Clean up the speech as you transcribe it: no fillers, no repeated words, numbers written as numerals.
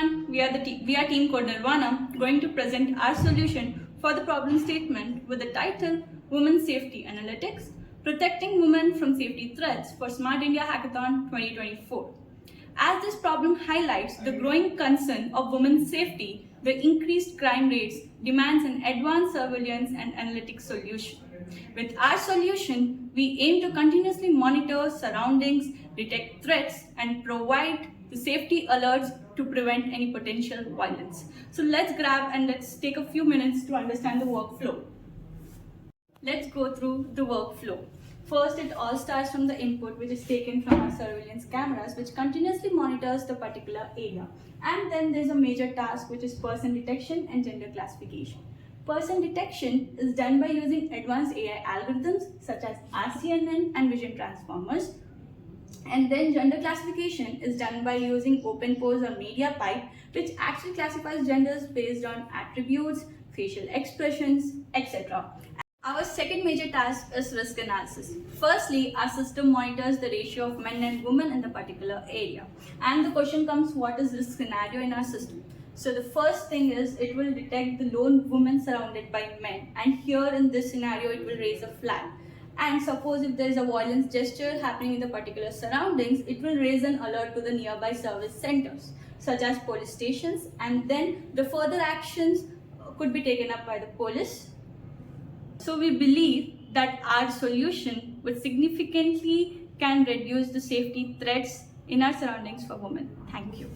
everyone, we are Team Code Nirvana going to present our solution for the problem statement with the title Women's Safety Analytics, Protecting Women from Safety Threats for Smart India Hackathon 2024. As this problem highlights the growing concern of women's safety, the increased crime rates demands an advanced surveillance and analytics solution. With our solution, we aim to continuously monitor surroundings, detect threats, and provide the safety alerts to prevent any potential violence. So let's grab and let's take a few minutes to understand the workflow. Let's go through the workflow. First, it all starts from the input which is taken from our surveillance cameras, which continuously monitors the particular area. And then there's a major task which is person detection and gender classification. Person detection is done by using advanced AI algorithms such as RCNN and vision transformers. And then gender classification is done by using OpenPose or MediaPipe, which actually classifies genders based on attributes, facial expressions, etc. Our second major task is risk analysis. Firstly, our system monitors the ratio of men and women in the particular area. And the question comes, what is risk scenario in our system? So the first thing is it will detect the lone woman surrounded by men. And here in this scenario, it will raise a flag. And suppose if there is a violence gesture happening in the particular surroundings, it will raise an alert to the nearby service centers, such as police stations. And then the further actions could be taken up by the police. So we believe that our solution would significantly can reduce the safety threats in our surroundings for women. Thank you.